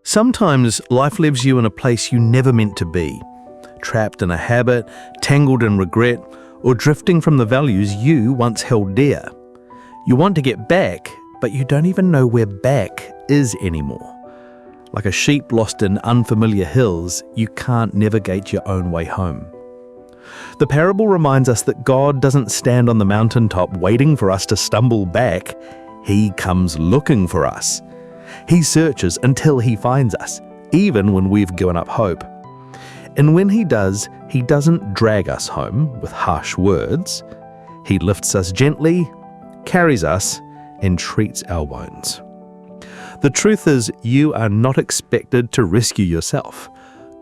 Sometimes life leaves you in a place you never meant to be, trapped in a habit, tangled in regret, or drifting from the values you once held dear. You want to get back, but you don't even know where back is anymore. Like a sheep lost in unfamiliar hills, you can't navigate your own way home. The parable reminds us that God doesn't stand on the mountaintop waiting for us to stumble back. He comes looking for us. He searches until he finds us, even when we've given up hope. And when he does, he doesn't drag us home with harsh words. He lifts us gently, carries us, and treats our wounds. The truth is, you are not expected to rescue yourself.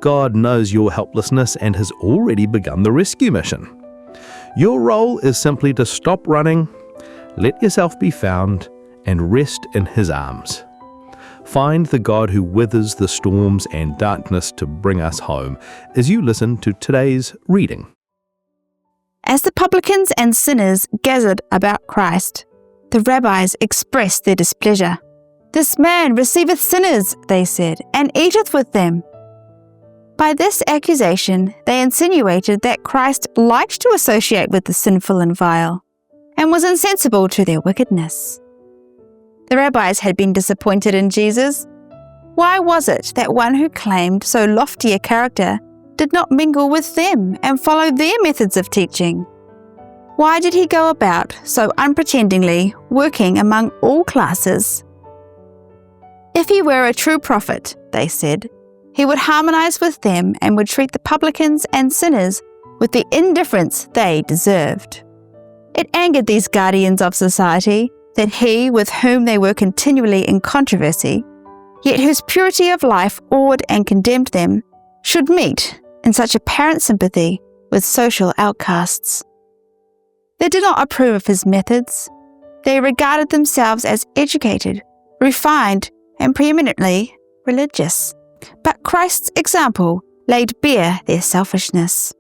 God knows your helplessness and has already begun the rescue mission. Your role is simply to stop running, let yourself be found, and rest in his arms. Find the God who weathers the storms and darkness to bring us home as you listen to today's reading. As the publicans and sinners gathered about Christ, the rabbis expressed their displeasure. "This man receiveth sinners," they said, "and eateth with them." By this accusation, they insinuated that Christ liked to associate with the sinful and vile, and was insensible to their wickedness. The rabbis had been disappointed in Jesus. Why was it that one who claimed so lofty a character did not mingle with them and follow their methods of teaching? Why did he go about so unpretendingly, working among all classes? If he were a true prophet, they said, he would harmonize with them and would treat the publicans and sinners with the indifference they deserved. It angered these guardians of society that he, with whom they were continually in controversy, yet whose purity of life awed and condemned them, should meet in such apparent sympathy with social outcasts. They did not approve of his methods. They regarded themselves as educated, refined, and preeminently religious. But Christ's example laid bare their selfishness.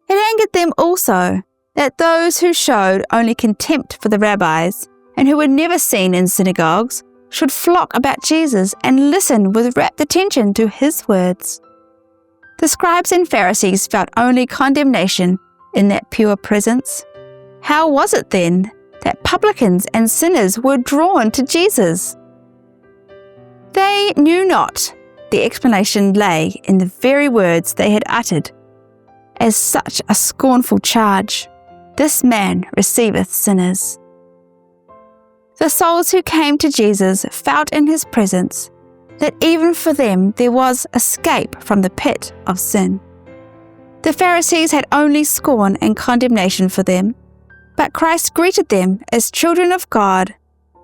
It angered them also that those who showed only contempt for the rabbis and who were never seen in synagogues should flock about Jesus and listen with rapt attention to his words. The scribes and Pharisees felt only condemnation in that pure presence. How was it then that publicans and sinners were drawn to Jesus? They knew not the explanation lay in the very words they had uttered as such a scornful charge. This man receiveth sinners. The souls who came to Jesus felt in his presence that even for them there was escape from the pit of sin. The Pharisees had only scorn and condemnation for them, but Christ greeted them as children of God,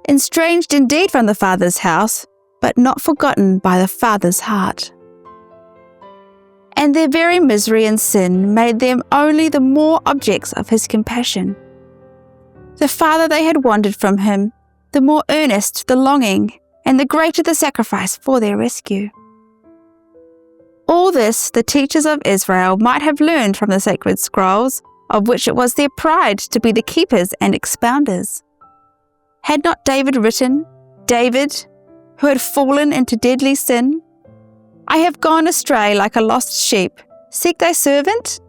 estranged indeed from the Father's house, but not forgotten by the Father's heart. And their very misery and sin made them only the more objects of his compassion. The farther they had wandered from him, the more earnest the longing, and the greater the sacrifice for their rescue. All this the teachers of Israel might have learned from the sacred scrolls, of which it was their pride to be the keepers and expounders. Had not David written, David, who had fallen into deadly sin, "I have gone astray like a lost sheep, seek thy servant"?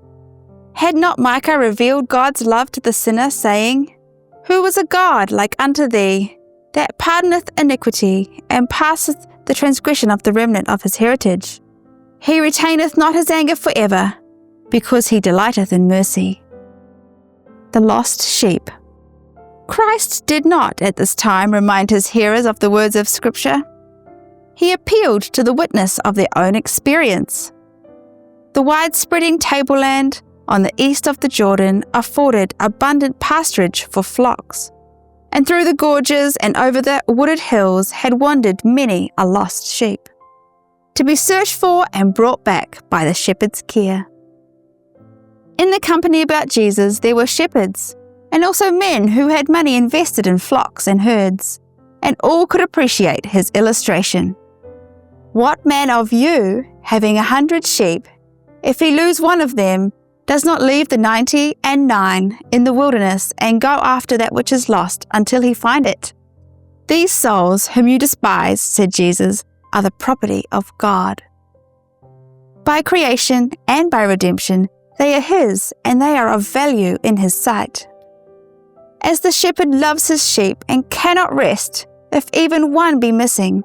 Had not Micah revealed God's love to the sinner, saying, "Who is a God like unto thee, that pardoneth iniquity, and passeth the transgression of the remnant of his heritage? He retaineth not his anger forever, because he delighteth in mercy." The lost sheep. Christ did not at this time remind his hearers of the words of Scripture. He appealed to the witness of their own experience. The wide-spreading tableland on the east of the Jordan afforded abundant pasturage for flocks, and through the gorges and over the wooded hills had wandered many a lost sheep, to be searched for and brought back by the shepherd's care. In the company about Jesus there were shepherds, and also men who had money invested in flocks and herds, and all could appreciate his illustration. What man of you, having 100 sheep, if he lose one of them, does not leave the 99 in the wilderness and go after that which is lost until he find it? These souls whom you despise, said Jesus, are the property of God. By creation and by redemption, they are His, and they are of value in His sight. As the shepherd loves his sheep and cannot rest if even one be missing,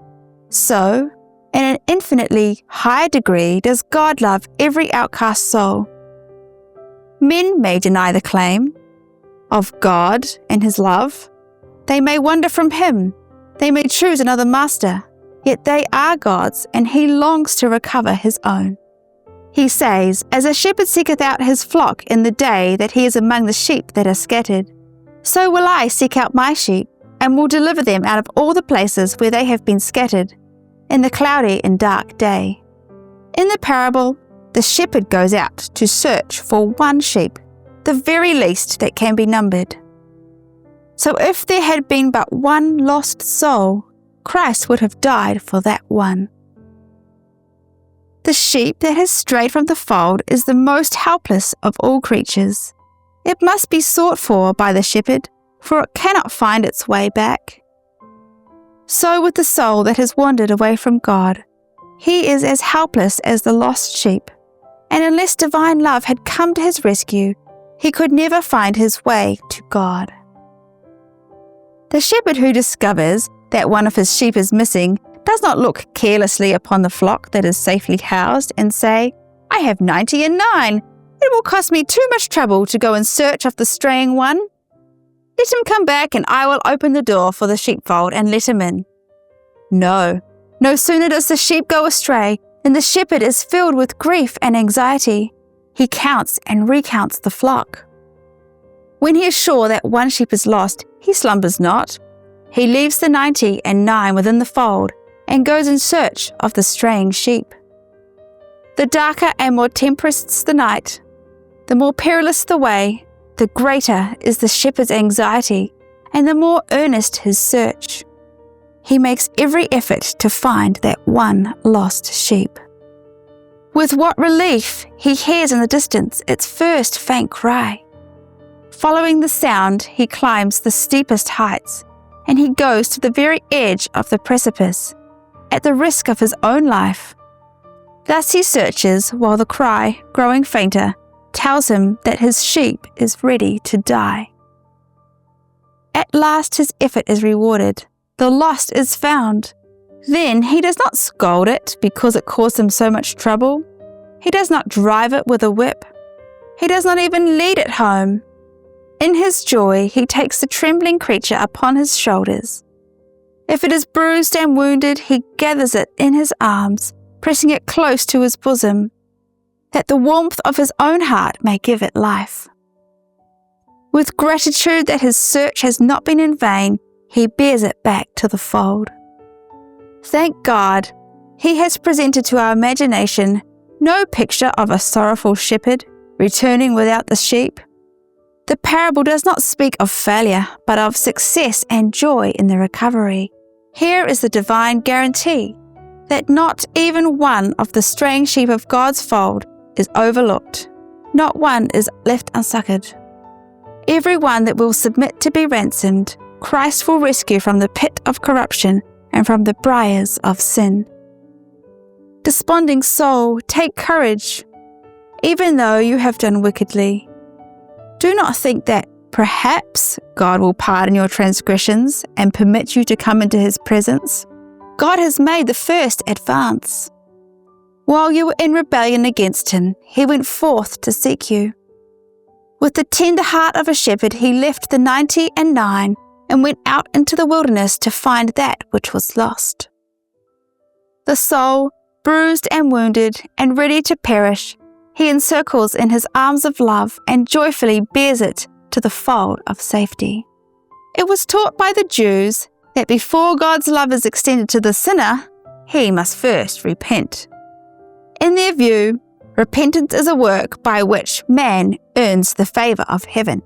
so, in an infinitely higher degree, does God love every outcast soul. Men may deny the claim of God and His love. They may wander from Him. They may choose another master. Yet they are God's, and He longs to recover His own. He says, "As a shepherd seeketh out his flock in the day that he is among the sheep that are scattered, so will I seek out my sheep, and will deliver them out of all the places where they have been scattered, in the cloudy and dark day." In the parable, the shepherd goes out to search for one sheep, the very least that can be numbered. So if there had been but one lost soul, Christ would have died for that one. The sheep that has strayed from the fold is the most helpless of all creatures. It must be sought for by the shepherd, for it cannot find its way back. So with the soul that has wandered away from God, he is as helpless as the lost sheep, and unless divine love had come to his rescue, he could never find his way to God. The shepherd who discovers that one of his sheep is missing does not look carelessly upon the flock that is safely housed and say, "I have 99. It will cost me too much trouble to go in search of the straying one. Let him come back and I will open the door for the sheepfold and let him in." No sooner does the sheep go astray than the shepherd is filled with grief and anxiety. He counts and recounts the flock. When he is sure that one sheep is lost, he slumbers not. He leaves the 99 within the fold and goes in search of the straying sheep. The darker and more tempestuous the night, the more perilous the way, the greater is the shepherd's anxiety, and the more earnest his search. He makes every effort to find that one lost sheep. With what relief he hears in the distance its first faint cry. Following the sound, he climbs the steepest heights, and he goes to the very edge of the precipice, at the risk of his own life. Thus he searches while the cry, growing fainter, tells him that his sheep is ready to die. At last his effort is rewarded. The lost is found. Then he does not scold it because it caused him so much trouble. He does not drive it with a whip. He does not even lead it home. In his joy, he takes the trembling creature upon his shoulders. If it is bruised and wounded, he gathers it in his arms, pressing it close to his bosom, that the warmth of his own heart may give it life. With gratitude that his search has not been in vain, he bears it back to the fold. Thank God, he has presented to our imagination no picture of a sorrowful shepherd returning without the sheep. The parable does not speak of failure, but of success and joy in the recovery. Here is the divine guarantee that not even one of the straying sheep of God's fold is overlooked. Not one is left unsuccored. Every one that will submit to be ransomed, Christ will rescue from the pit of corruption and from the briars of sin. Desponding soul, take courage, even though you have done wickedly. Do not think that perhaps God will pardon your transgressions and permit you to come into His presence. God has made the first advance. While you were in rebellion against Him, He went forth to seek you. With the tender heart of a shepherd, He left the 99 and went out into the wilderness to find that which was lost. The soul, bruised and wounded and ready to perish, He encircles in His arms of love and joyfully bears it to the fold of safety. It was taught by the Jews that before God's love is extended to the sinner, he must first repent. In their view, repentance is a work by which man earns the favour of heaven.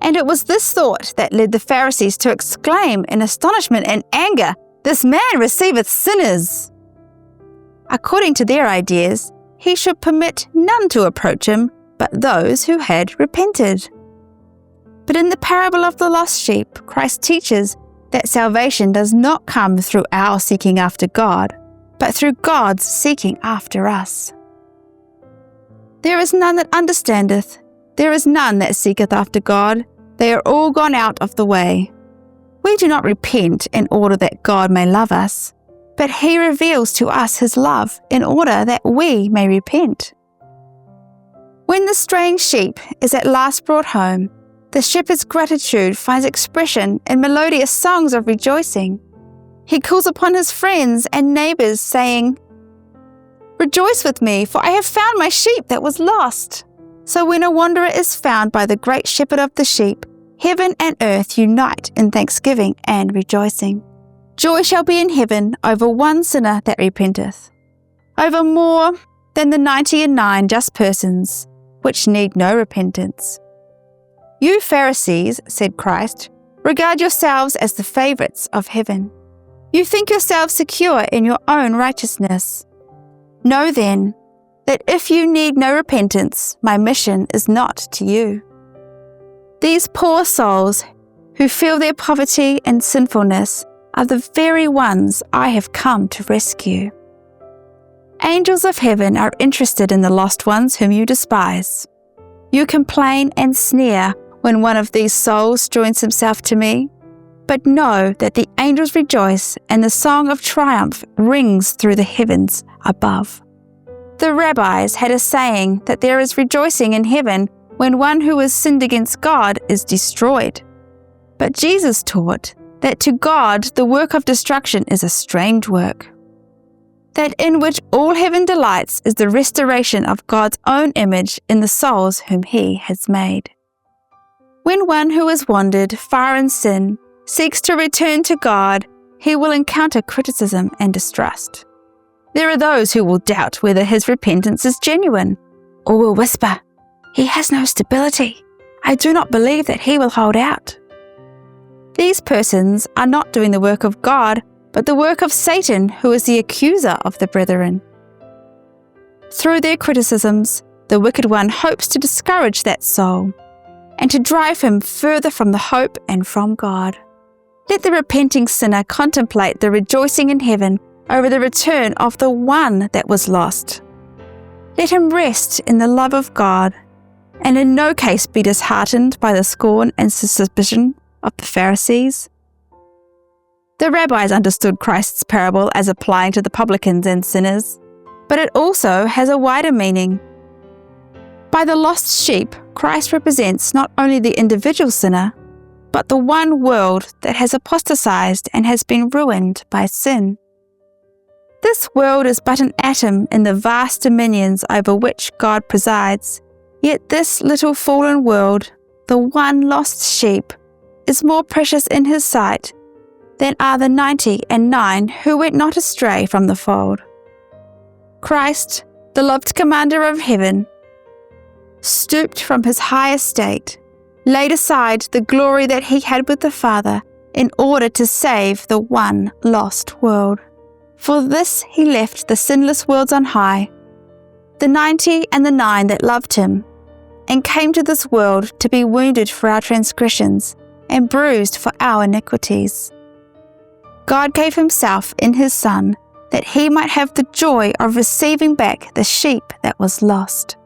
And it was this thought that led the Pharisees to exclaim in astonishment and anger, "This man receiveth sinners." According to their ideas, he should permit none to approach him but those who had repented. But in the parable of the lost sheep, Christ teaches that salvation does not come through our seeking after God, but through God's seeking after us. There is none that understandeth, there is none that seeketh after God. They are all gone out of the way. We do not repent in order that God may love us, but He reveals to us His love in order that we may repent. When the straying sheep is at last brought home, the shepherd's gratitude finds expression in melodious songs of rejoicing. He calls upon his friends and neighbors, saying, "Rejoice with me, for I have found my sheep that was lost." So when a wanderer is found by the great shepherd of the sheep, heaven and earth unite in thanksgiving and rejoicing. Joy shall be in heaven over one sinner that repenteth, over more than the 99 just persons, which need no repentance. You Pharisees, said Christ, regard yourselves as the favourites of heaven. You think yourselves secure in your own righteousness. Know then, that if you need no repentance, my mission is not to you. These poor souls who feel their poverty and sinfulness are the very ones I have come to rescue. Angels of heaven are interested in the lost ones whom you despise. You complain and sneer when one of these souls joins himself to me, but know that the angels rejoice and the song of triumph rings through the heavens above. The rabbis had a saying that there is rejoicing in heaven when one who has sinned against God is destroyed. But Jesus taught that to God the work of destruction is a strange work. That in which all heaven delights is the restoration of God's own image in the souls whom He has made. When one who has wandered far in sin seeks to return to God, he will encounter criticism and distrust. There are those who will doubt whether his repentance is genuine, or will whisper, "He has no stability. I do not believe that he will hold out." These persons are not doing the work of God, but the work of Satan, who is the accuser of the brethren. Through their criticisms, the wicked one hopes to discourage that soul and to drive him further from the hope and from God. Let the repenting sinner contemplate the rejoicing in heaven over the return of the one that was lost. Let him rest in the love of God, and in no case be disheartened by the scorn and suspicion of the Pharisees. The rabbis understood Christ's parable as applying to the publicans and sinners, but it also has a wider meaning. By the lost sheep, Christ represents not only the individual sinner, but the one world that has apostatized and has been ruined by sin. This world is but an atom in the vast dominions over which God presides, yet this little fallen world, the one lost sheep, is more precious in His sight than are the 99 who went not astray from the fold. Christ, the loved commander of heaven, stooped from His high estate, laid aside the glory that He had with the Father in order to save the one lost world. For this He left the sinless worlds on high, the 90 and the 9 that loved Him, and came to this world to be wounded for our transgressions and bruised for our iniquities. God gave Himself in His Son that He might have the joy of receiving back the sheep that was lost.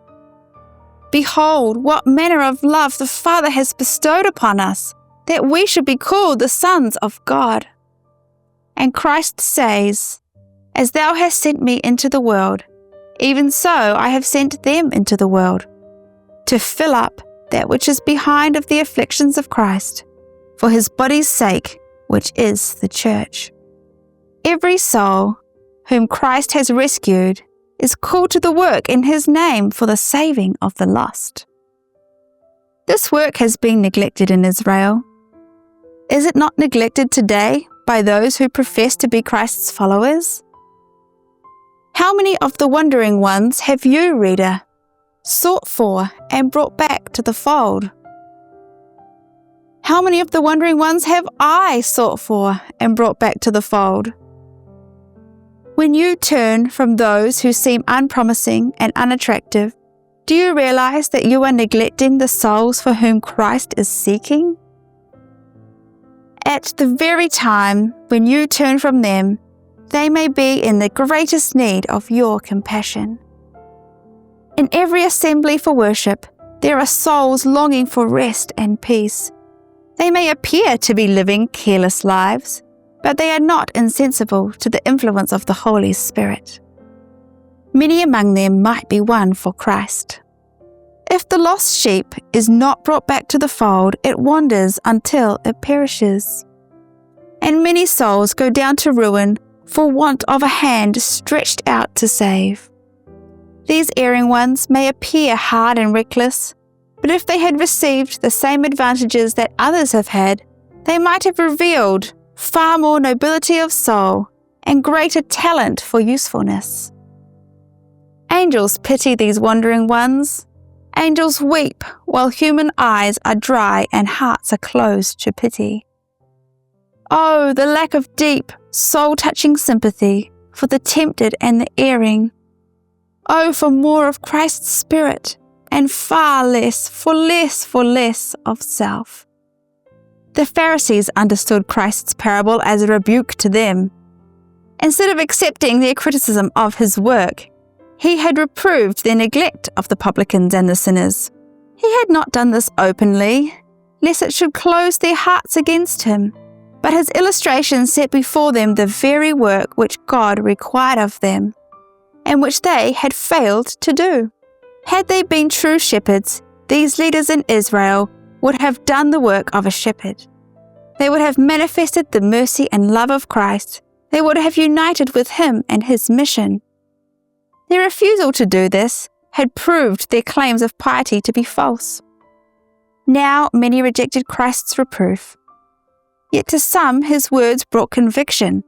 Behold, what manner of love the Father has bestowed upon us, that we should be called the sons of God. And Christ says, "As thou hast sent me into the world, even so I have sent them into the world, to fill up that which is behind of the afflictions of Christ, for His body's sake, which is the church." Every soul whom Christ has rescued is called to the work in His name for the saving of the lost. This work has been neglected in Israel. Is it not neglected today by those who profess to be Christ's followers? How many of the wandering ones have you, reader, sought for and brought back to the fold? How many of the wandering ones have I sought for and brought back to the fold? When you turn from those who seem unpromising and unattractive, do you realize that you are neglecting the souls for whom Christ is seeking? At the very time when you turn from them, they may be in the greatest need of your compassion. In every assembly for worship, there are souls longing for rest and peace. They may appear to be living careless lives, but they are not insensible to the influence of the Holy Spirit. Many among them might be won for Christ. If the lost sheep is not brought back to the fold, it wanders until it perishes. And many souls go down to ruin for want of a hand stretched out to save. These erring ones may appear hard and reckless, but if they had received the same advantages that others have had, they might have revealed far more nobility of soul and greater talent for usefulness. Angels pity these wandering ones. Angels weep while human eyes are dry and hearts are closed to pity. Oh, the lack of deep, soul-touching sympathy for the tempted and the erring. Oh, for more of Christ's Spirit and far less of self. The Pharisees understood Christ's parable as a rebuke to them. Instead of accepting their criticism of his work, he had reproved their neglect of the publicans and the sinners. He had not done this openly, lest it should close their hearts against him, but his illustration set before them the very work which God required of them, and which they had failed to do. Had they been true shepherds, these leaders in Israel would have done the work of a shepherd. They would have manifested the mercy and love of Christ. They would have united with him and his mission. Their refusal to do this had proved their claims of piety to be false. Now many rejected Christ's reproof. Yet to some his words brought conviction.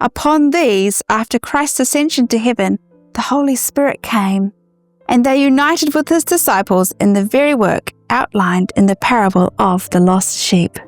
Upon these, after Christ's ascension to heaven, the Holy Spirit came, and they united with his disciples in the very work outlined in the parable of the lost sheep.